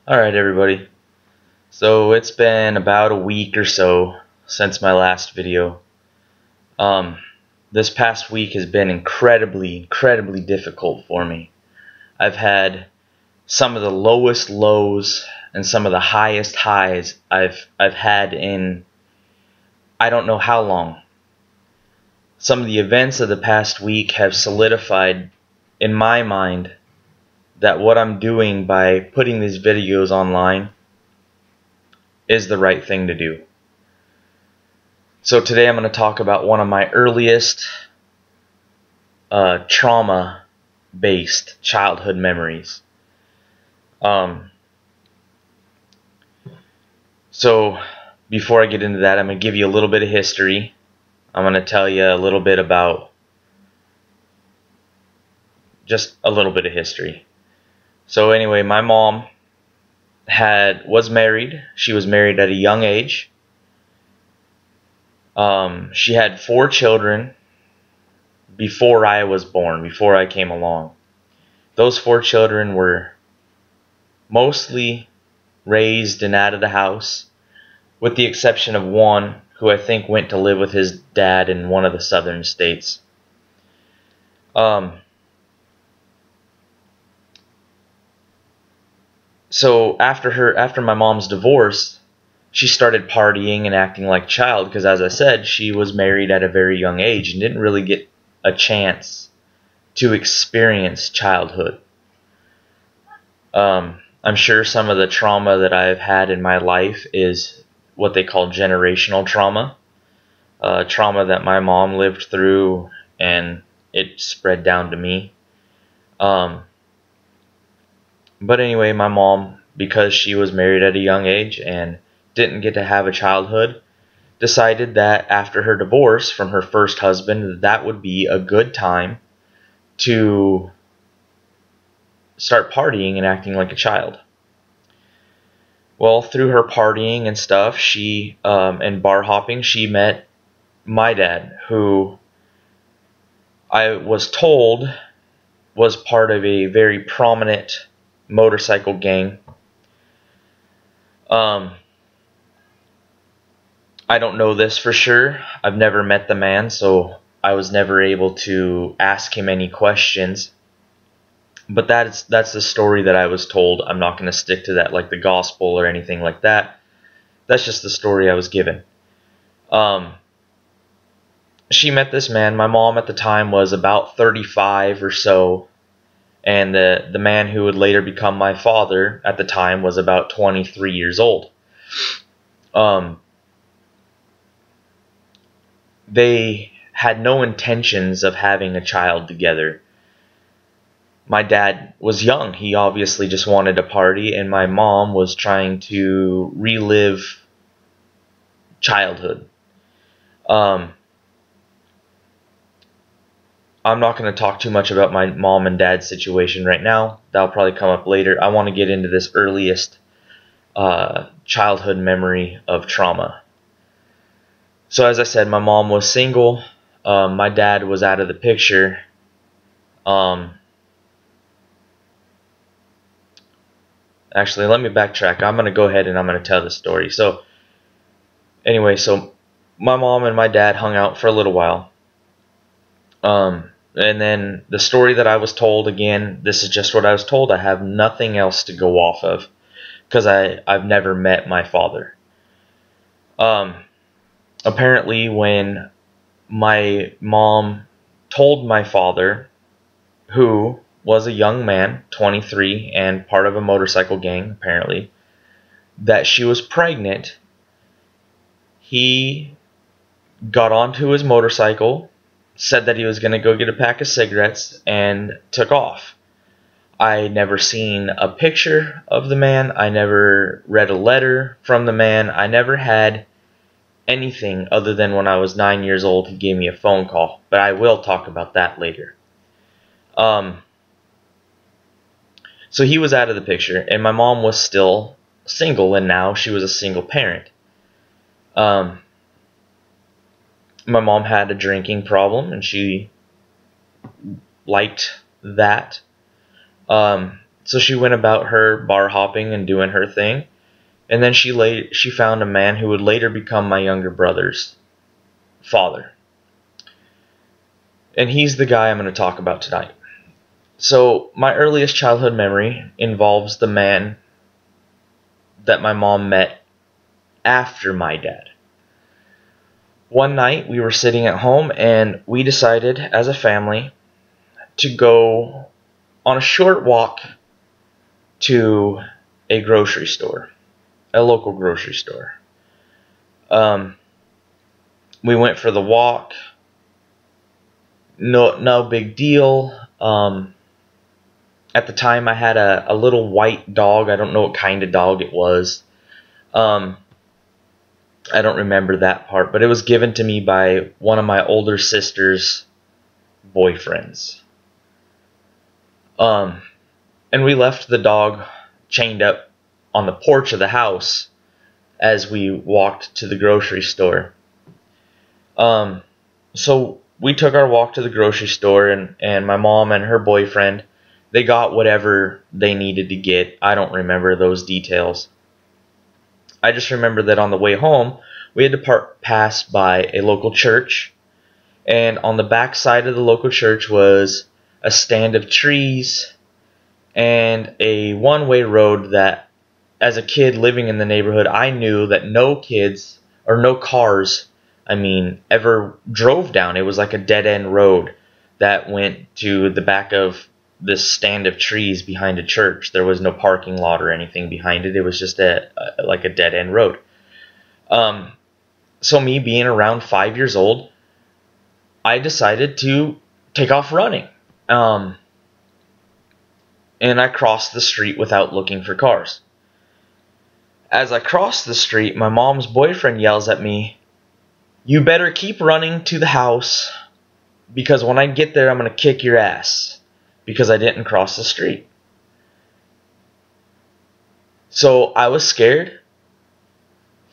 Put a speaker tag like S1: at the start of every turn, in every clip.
S1: Alright, everybody. So it's been about a week or so since my last video. Um, this past week has been incredibly difficult for me. I've had some of the lowest lows and some of the highest highs I've had in I don't know how long. Some of the events of the past week have solidified in my mind that what I'm doing by putting these videos online is the right thing to do. So today I'm going to talk about one of my earliest trauma-based childhood memories. So before I get into that, I'm going to give you a little bit of history. I'm going to tell you a little bit about just a little bit of history. So anyway, my mom was married. She was married at a young age. She had 4 children before I was born, before I came along. Those 4 children were mostly raised and out of the house, with the exception of one who I think went to live with his dad in one of the southern states. So after my mom's divorce, she started partying and acting like a child because, as I said, she was married at a very young age and didn't really get a chance to experience childhood. I'm sure some of the trauma that I've had in my life is what they call generational trauma. Trauma that my mom lived through and it spread down to me. But anyway, my mom, because she was married at a young age and didn't get to have a childhood, decided that after her divorce from her first husband, that would be a good time to start partying and acting like a child. Well, through her partying and stuff, and bar hopping, she met my dad, who I was told was part of a very prominent motorcycle gang. I don't know this for sure. I've never met the man, so I was never able to ask him any questions. But that's the story that I was told. I'm not going to stick to that like the gospel or anything like that. That's just the story I was given. She met this man. My mom at the time was about 35 or so, and the man who would later become my father at the time was about 23 years old. They had no intentions of having a child together. My dad was young. He obviously just wanted to party, and my mom was trying to relive childhood. I'm not going to talk too much about my mom and dad's situation right now. That'll probably come up later. I want to get into this earliest childhood memory of trauma. So as I said, my mom was single. My dad was out of the picture. Actually, let me backtrack. I'm going to go ahead and I'm going to tell the story. So anyway, so my mom and my dad hung out for a little while. And then the story that I was told, again, this is just what I was told. I have nothing else to go off of because I've never met my father. Apparently, when my mom told my father, who was a young man, 23, and part of a motorcycle gang, apparently, that she was pregnant, he got onto his motorcycle, said that he was going to go get a pack of cigarettes, and took off. I never seen a picture of the man. I never read a letter from the man. I never had anything other than when I was 9 years old, he gave me a phone call. But I will talk about that later. So he was out of the picture, and my mom was still single, and now she was a single parent. My mom had a drinking problem, and she liked that. So she went about her bar hopping and doing her thing. And then she found a man who would later become my younger brother's father. And he's the guy I'm going to talk about tonight. So my earliest childhood memory involves the man that my mom met after my dad. One night we were sitting at home and we decided as a family to go on a short walk to a grocery store, a local grocery store. We went for the walk. No big deal. At the time I had a little white dog. I don't know what kind of dog it was. I don't remember that part, but it was given to me by one of my older sister's boyfriends. And we left the dog chained up on the porch of the house as we walked to the grocery store. So we took our walk to the grocery store, and my mom and her boyfriend, they got whatever they needed to get. I don't remember those details. I just remember that on the way home, we had to pass by a local church, and on the back side of the local church was a stand of trees and a one-way road that, as a kid living in the neighborhood, I knew that no kids, or no cars, ever drove down. It was like a dead-end road that went to the back of this stand of trees behind a church. There was no parking lot or anything behind it. It was just like a dead-end road. So me being around 5 years old, I decided to take off running. And I crossed the street without looking for cars. As I crossed the street, my mom's boyfriend yells at me, "You better keep running to the house, because when I get there, I'm going to kick your ass," because I didn't cross the street. So I was scared.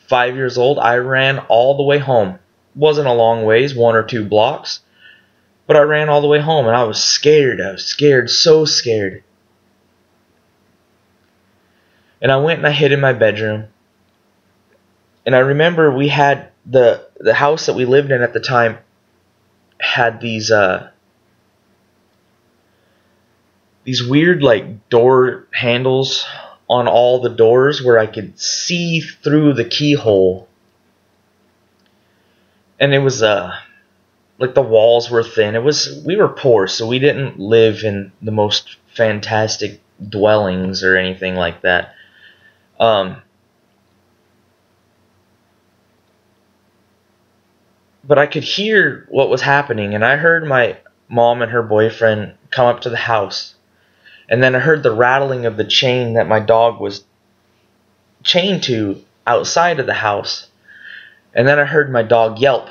S1: 5 years old, I ran all the way home. Wasn't a long ways, 1 or 2 blocks, but I ran all the way home, and I was scared. I was scared, so scared. And I went and I hid in my bedroom. And I remember we had the house that we lived in at the time had these weird like door handles on all the doors where I could see through the keyhole. And it was like the walls were thin. We were poor, so we didn't live in the most fantastic dwellings or anything like that. But I could hear what was happening, and I heard my mom and her boyfriend come up to the house. And then I heard the rattling of the chain that my dog was chained to outside of the house. And then I heard my dog yelp.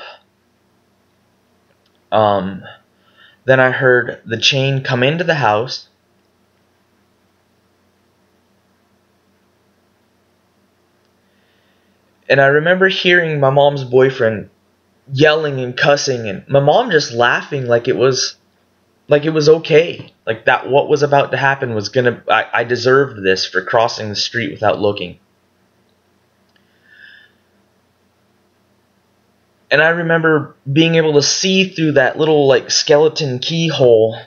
S1: Then I heard the chain come into the house. And I remember hearing my mom's boyfriend yelling and cussing, and my mom just laughing like it was okay. Like that what was about to happen was I deserved this for crossing the street without looking. And I remember being able to see through that little like skeleton keyhole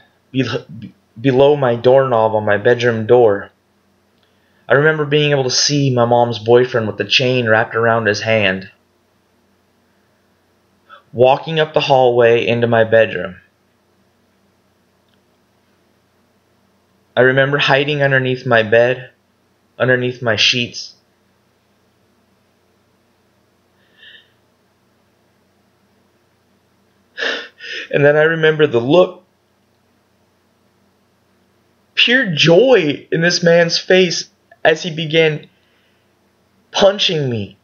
S1: below my doorknob on my bedroom door. I remember being able to see my mom's boyfriend with the chain wrapped around his hand, walking up the hallway into my bedroom. I remember hiding underneath my bed, underneath my sheets. And then I remember the look, pure joy in this man's face as he began punching me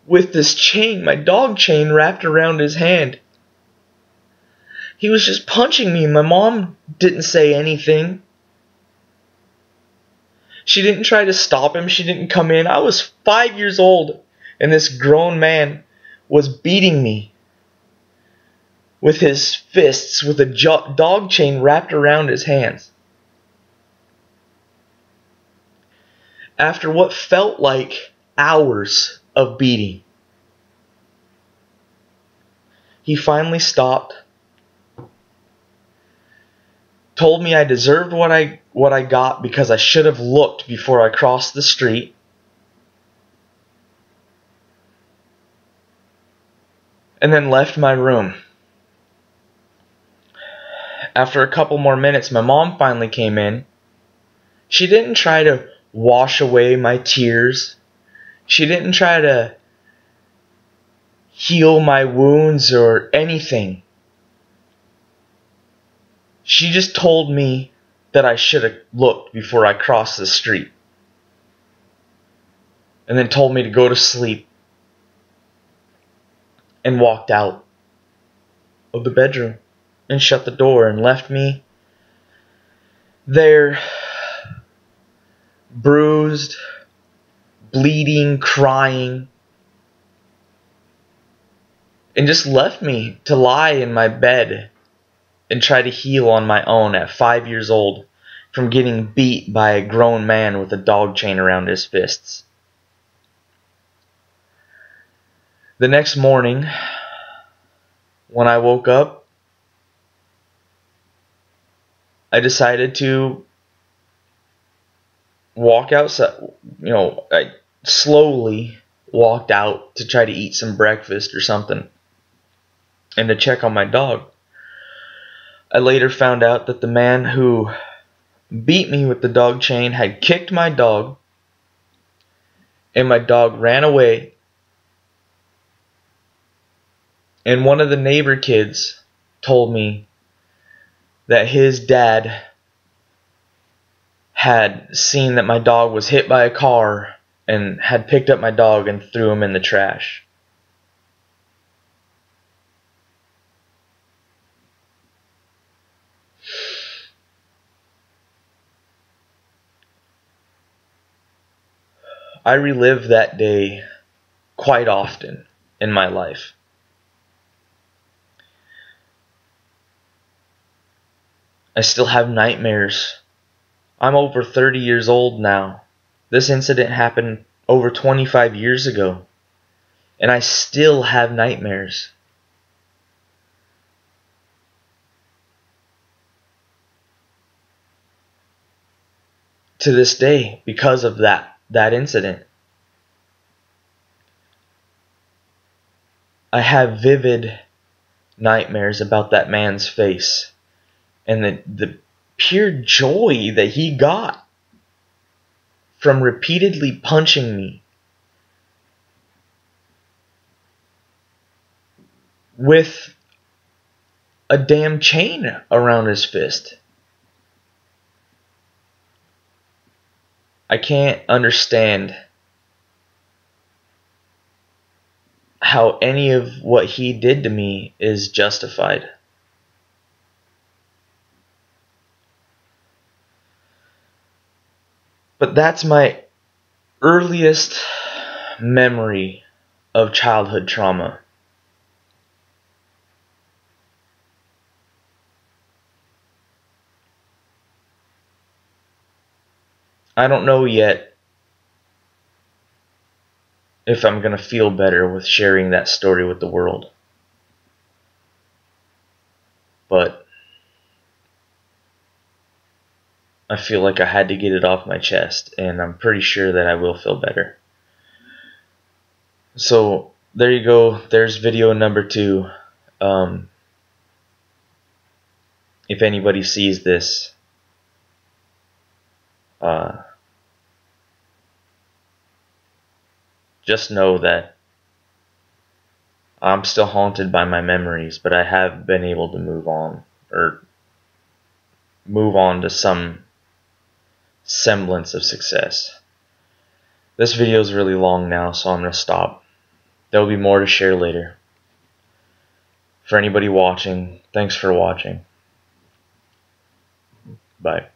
S1: with this chain, my dog chain, wrapped around his hand. He was just punching me. My mom didn't say anything. She didn't try to stop him. She didn't come in. I was 5 years old, and this grown man was beating me. with his fists with a dog chain wrapped around his hands. After what felt like hours of beating, he finally stopped, told me I deserved what I got because I should have looked before I crossed the street, and then left my room. After a couple more minutes, my mom finally came in. She didn't try to wash away my tears. She didn't try to heal my wounds or anything. She just told me that I should have looked before I crossed the street. And then told me to go to sleep. And walked out of the bedroom and shut the door and left me there, bruised, bleeding, crying, and just left me to lie in my bed and try to heal on my own at 5 years old from getting beat by a grown man with a dog chain around his fists. The next morning, when I woke up, I decided to walk outside. I slowly walked out to try to eat some breakfast or something and to check on my dog. I later found out that the man who beat me with the dog chain had kicked my dog, and my dog ran away. And one of the neighbor kids told me that his dad had seen that my dog was hit by a car and had picked up my dog and threw him in the trash. I relive that day quite often in my life. I still have nightmares. I'm over 30 years old now. This incident happened over 25 years ago, and I still have nightmares. To this day, because of that incident. I have vivid nightmares about that man's face and the pure joy that he got from repeatedly punching me with a damn chain around his fist. I can't understand how any of what he did to me is justified. But that's my earliest memory of childhood trauma. I don't know yet if I'm going to feel better with sharing that story with the world. But I feel like I had to get it off my chest, and I'm pretty sure that I will feel better. So there you go. There's video number 2. If anybody sees this, just know that I'm still haunted by my memories, but I have been able to move on to some semblance of success. This video is really long now, so I'm going to stop. There will be more to share later. For anybody watching, thanks for watching. Bye.